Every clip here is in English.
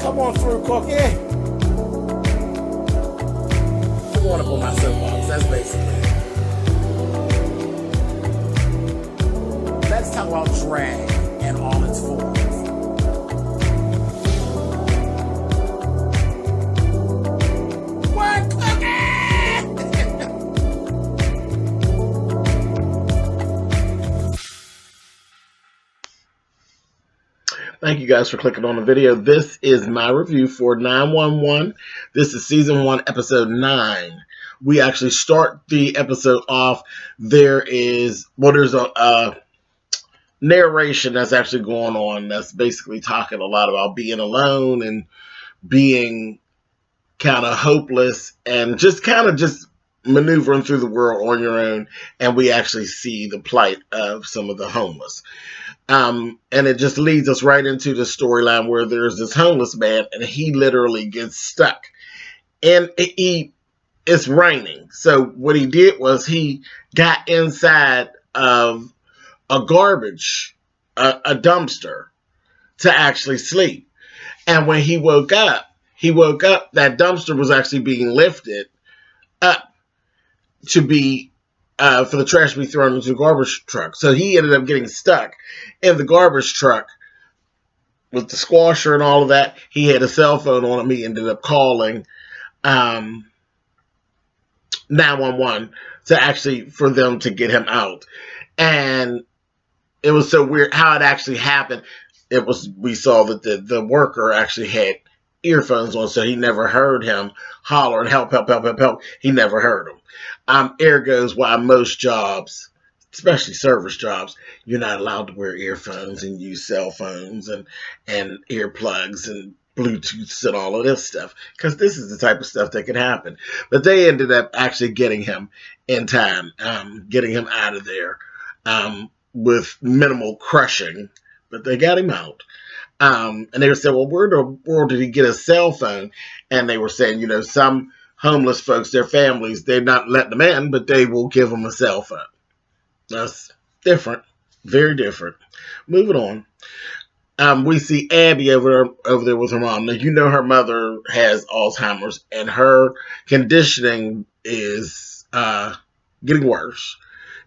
Come on through, Cookie. I want to put my soapbox. That's basically it. Let's talk about drag and all its forms. What, Cookie? Thank you guys for clicking on the video. This is my review for 911. This is season 1, episode 9. We actually start the episode off. There's a narration that's actually going on that's basically talking a lot about being alone and being kind of hopeless and just maneuvering through the world on your own. And we actually see the plight of some of the homeless. And it just leads us right into the storyline where there's this homeless man and he literally gets stuck. And it's raining. So what he did was he got inside of a garbage, a dumpster, to actually sleep. And when he woke up, that dumpster was actually being lifted up to be for the trash to be thrown into the garbage truck. So he ended up getting stuck in the garbage truck with the squasher and all of that. He had a cell phone on him. He ended up calling 911 for them to get him out. And it was so weird how it actually happened. We saw that the worker actually had earphones on, so he never heard him hollering, help, help, help, help, help. He never heard him. Ergo's why most jobs, especially service jobs, you're not allowed to wear earphones and use cell phones and earplugs and Bluetooths and all of this stuff, because this is the type of stuff that could happen. But they ended up actually getting him in time, getting him out of there with minimal crushing, but they got him out. And they were saying, well, where in the world did he get a cell phone? And they were saying, some homeless folks, their families, they're not letting them in, but they will give them a cell phone. That's different. Very different. Moving on. We see Abby over there with her mom. Now, her mother has Alzheimer's, and her conditioning is getting worse.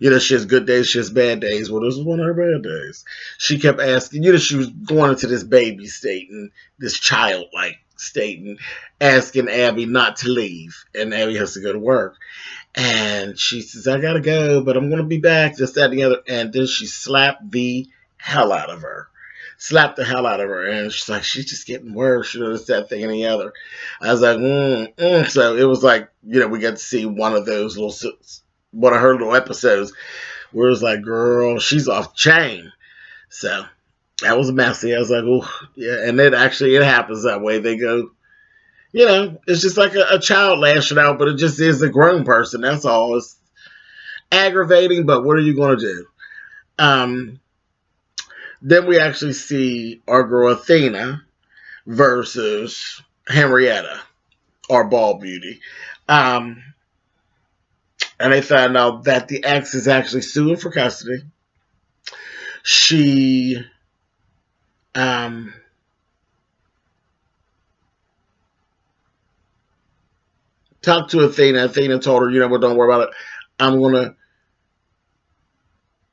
She has good days, she has bad days. Well, this is one of her bad days. She kept asking, she was going into this baby state and this childlike state and asking Abby not to leave. And Abby has to go to work. And she says, I gotta go, but I'm going to be back, this, that, and the other. And then she slapped the hell out of her. And she's like, she's just getting worse, this, that, thing, and the other. I was like, So it was like, we got to see one of her little episodes where it was like, girl, she's off the chain. So that was messy. I was like, oh, yeah. And it happens that way. They go, it's just like a child lashing out, but it just is a grown person. That's all. It's aggravating, but what are you going to do? Then we actually see our girl Athena versus Henrietta, our ball beauty. And they found out that the ex is actually suing for custody. She talked to Athena. Athena told her, don't worry about it. I'm going to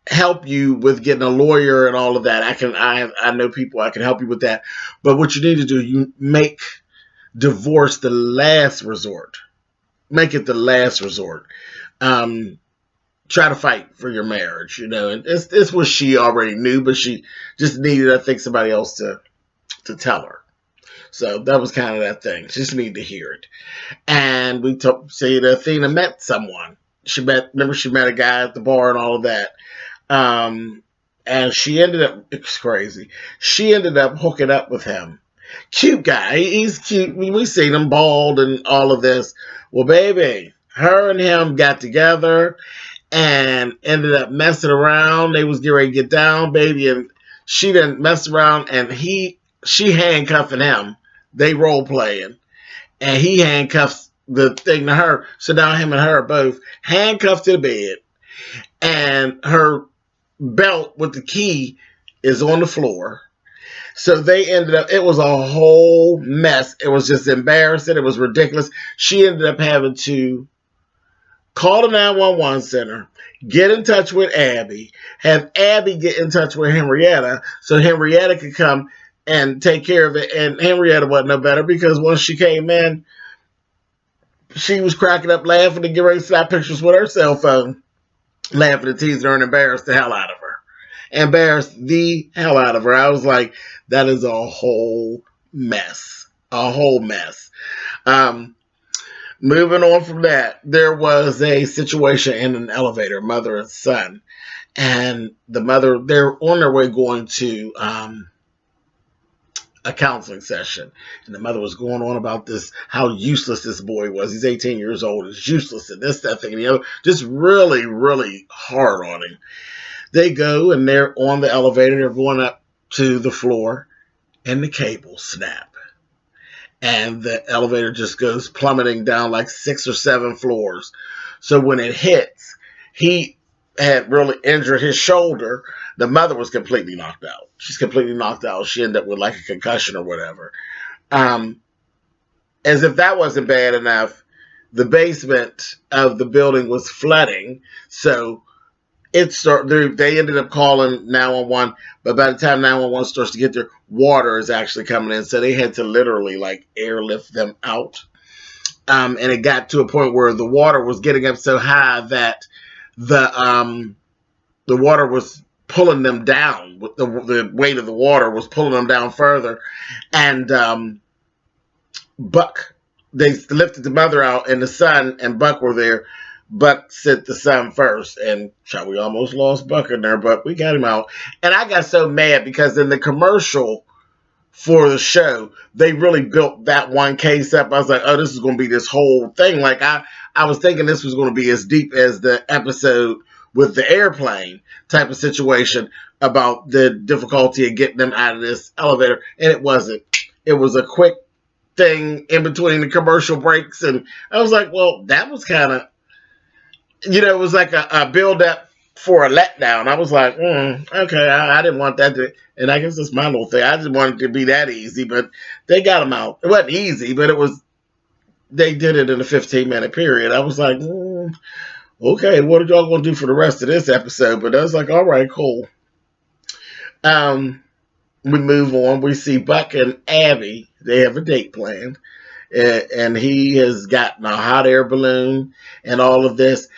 help you with getting a lawyer and all of that. I know people, I can help you with that. But what you need to do, you make divorce the last resort. Make it the last resort. Try to fight for your marriage, and this was she already knew, but she just needed, I think, somebody else to tell her. So that was kind of that thing. She just needed to hear it. And we say that Athena met someone. She met a guy at the bar and all of that. And she ended up, it's crazy. She ended up hooking up with him. Cute guy. He's cute. We've seen him bald and all of this. Well, baby, her and him got together and ended up messing around. They was getting ready to get down, baby, and she didn't mess around, and she handcuffing him. They role playing, and he handcuffs the thing to her. So now him and her are both handcuffed to the bed, and her belt with the key is on the floor, So they ended up, it was a whole mess. It was just embarrassing. It was ridiculous. She ended up having to call the 911 center, get in touch with Abby, have Abby get in touch with Henrietta so Henrietta could come and take care of it. And Henrietta wasn't no better because once she came in, she was cracking up laughing and getting ready to snap pictures with her cell phone, laughing and teasing her and embarrassed the hell out of her. Embarrassed the hell out of her. I was like, that is a whole mess. A whole mess. Moving on from that, there was a situation in an elevator, mother and son. And the mother, they're on their way going to a counseling session. And the mother was going on about this, how useless this boy was. He's 18 years old. He's useless and this, that thing, and the other. Just really, really hard on him. They go and they're on the elevator. They're going up to the floor and the cable snap. And the elevator just goes plummeting down like 6 or 7 floors. So when it hits, he had really injured his shoulder. The mother was completely knocked out. She's completely knocked out. She ended up with like a concussion or whatever. As if that wasn't bad enough, the basement of the building was flooding. So they ended up calling 911, but by the time 911 starts to get there, water is actually coming in. So they had to literally like airlift them out. And it got to a point where the water was getting up so high that the water was pulling them down. The weight of the water was pulling them down further. And Buck, they lifted the mother out, and the son and Buck were there. Buck sent the son first, and we almost lost Buck in there, but we got him out. And I got so mad because in the commercial for the show, they really built that one case up. I was like, oh, this is going to be this whole thing. Like I was thinking this was going to be as deep as the episode with the airplane type of situation about the difficulty of getting them out of this elevator, and it wasn't. It was a quick thing in between the commercial breaks, and I was like, well, that was kind of, it was like a build-up for a letdown. I was like, okay, I didn't want that to, and I guess that's my little thing. I just wanted it to be that easy, but they got them out. It wasn't easy, but they did it in a 15-minute period. I was like, okay, what are y'all going to do for the rest of this episode? But I was like, all right, cool. We move on. We see Buck and Abby. They have a date planned, and he has gotten a hot air balloon and all of this.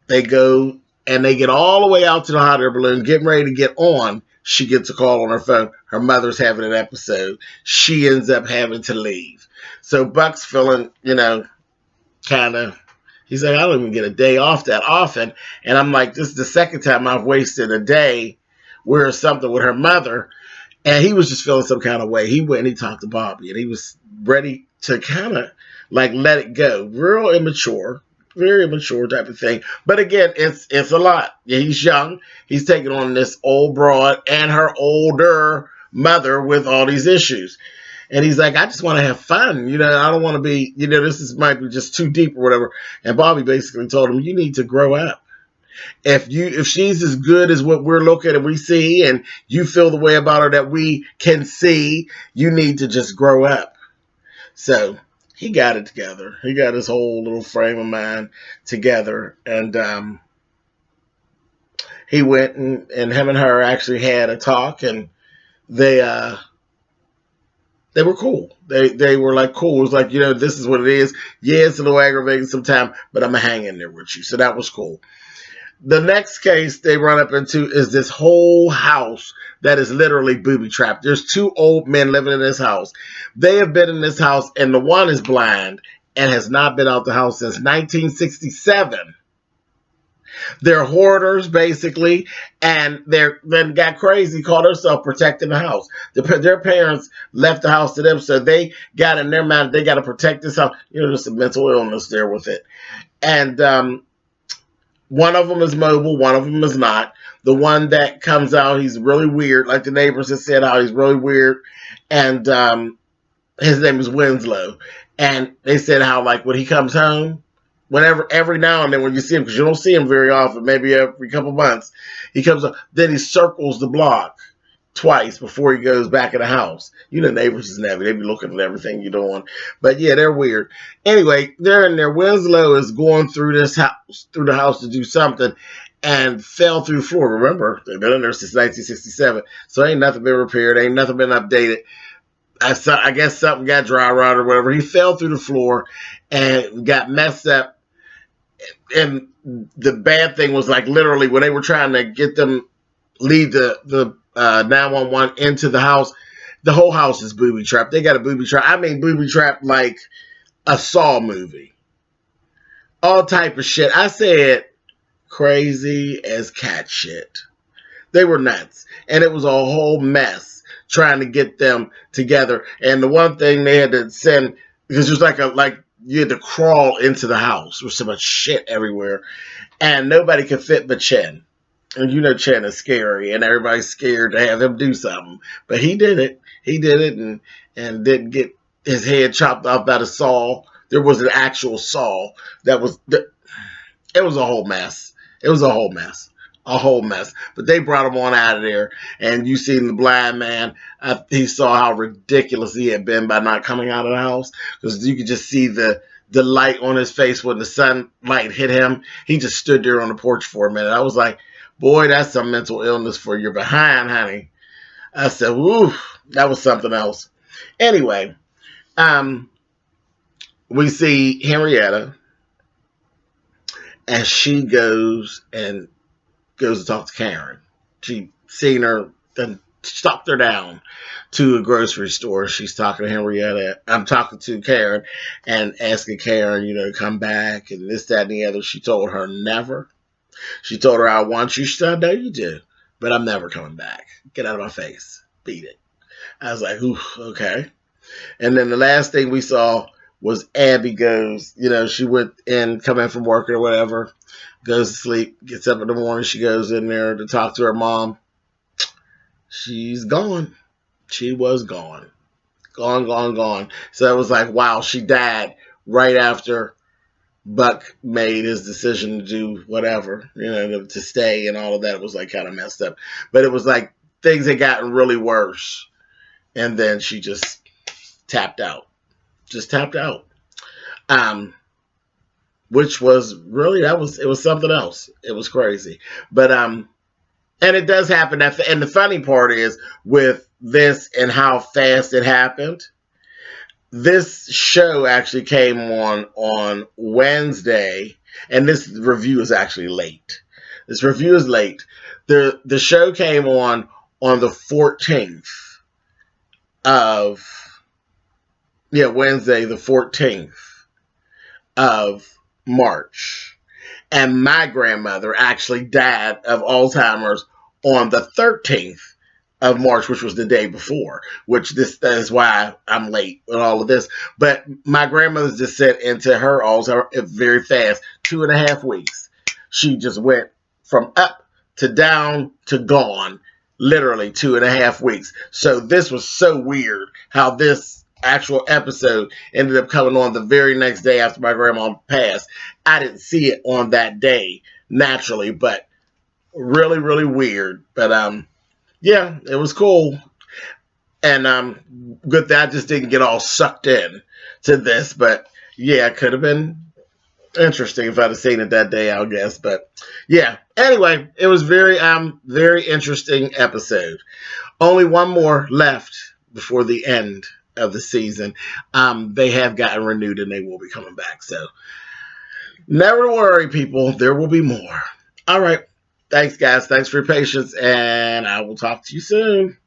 They go and they get all the way out to the hot air balloon, getting ready to get on. She gets a call on her phone. Her mother's having an episode. She ends up having to leave. So Buck's feeling, kind of, he's like, I don't even get a day off that often. And I'm like, this is the second time I've wasted a day where something with her mother. And he was just feeling some kind of way. He went and he talked to Bobby, and he was ready to kind of like let it go. Real immature. Very immature type of thing. But again, it's a lot. He's young. He's taking on this old broad and her older mother with all these issues. And he's like, I just want to have fun. I don't want to be, might be just too deep or whatever. And Bobby basically told him, you need to grow up. If she's as good as what we're looking and we see, and you feel the way about her that we can see, you need to just grow up. So he got it together. He got his whole little frame of mind together. And he went and him and her actually had a talk, and they were cool. They were like cool. It was like, this is what it is. Yeah, it's a little aggravating sometimes, but I'm going to hang in there with you. So that was cool. The next case they run up into is this whole house that is literally booby-trapped. There's 2 old men living in this house. They have been in this house, and the one is blind and has not been out the house since 1967. They're hoarders, basically, and then got crazy, called herself protecting the house. Their parents left the house to them, so they got in their mind, they got to protect this house. There's a mental illness there with it. And one of them is mobile, one of them is not. The one that comes out, he's really weird. Like the neighbors have said how he's really weird. And his name is Winslow. And they said how, like, when he comes home, every now and then when you see him, because you don't see him very often, maybe every couple months, he comes up, then he circles the block twice before he goes back in the house. You know, neighbors is navy. They be looking at everything you're doing. But yeah, they're weird. Anyway, they're in there. Winslow is going through the house to do something and fell through the floor. Remember, they've been in there since 1967. So ain't nothing been repaired. Ain't nothing been updated. I guess something got dry rot or whatever. He fell through the floor and got messed up. And the bad thing was, like, literally when they were trying to get them lead the 911 into the house, the whole house is booby trapped. They got a booby trap. I mean, booby trap like a Saw movie. All type of shit. I said crazy as cat shit. They were nuts. And it was a whole mess trying to get them together. And the one thing they had to send, because it was like you had to crawl into the house with so much shit everywhere. And nobody could fit but Chen. And you know Chen is scary, and everybody's scared to have him do something. But he did it. He did it and didn't get his head chopped off by the saw. There was an actual saw it was a whole mess. It was a whole mess. A whole mess. But they brought him on out of there, and you seen the blind man. He saw how ridiculous he had been by not coming out of the house, because you could just see the light on his face when the sunlight hit him. He just stood there on the porch for a minute. I was like, boy, that's some mental illness for your behind, honey. I said, woo, that was something else. Anyway, we see Henrietta, and she goes to talk to Karen. She seen her and stalked her down to a grocery store. She's talking to Henrietta. I'm talking to Karen and asking Karen, to come back and this, that, and the other. She told her never. She told her, I want you. She said, no, you do. But I'm never coming back. Get out of my face. Beat it. I was like, ooh, okay. And then the last thing we saw was Abby goes, she went in, come in from work or whatever, goes to sleep, gets up in the morning. She goes in there to talk to her mom. She's gone. She was gone. Gone. So it was like, wow, she died right after Buck made his decision to do whatever, to stay and all of that. It was like kind of messed up. But it was like things had gotten really worse. And then she just tapped out. Which was really, it was something else. It was crazy. But, and it does happen. And the funny part is with this and how fast it happened, this show actually came on Wednesday, and this review is actually late. This review is late. The show came on the 14th of, Wednesday, the 14th of March. And my grandmother actually died of Alzheimer's on the 13th of March, which was the day before, that is why I'm late with all of this. But my grandmother's just set into her Alzheimer's very fast, 2.5 weeks. She just went from up to down to gone, literally 2.5 weeks. So this was so weird how this actual episode ended up coming on the very next day after my grandma passed. I didn't see it on that day naturally, but really, really weird. But yeah, it was cool. And good that I just didn't get all sucked in to this. But yeah, it could have been interesting if I'd have seen it that day, I guess. But yeah, anyway, it was very interesting episode. Only one more left before the end of the season. They have gotten renewed and they will be coming back. So never worry, people. There will be more. All right. Thanks, guys. Thanks for your patience, and I will talk to you soon.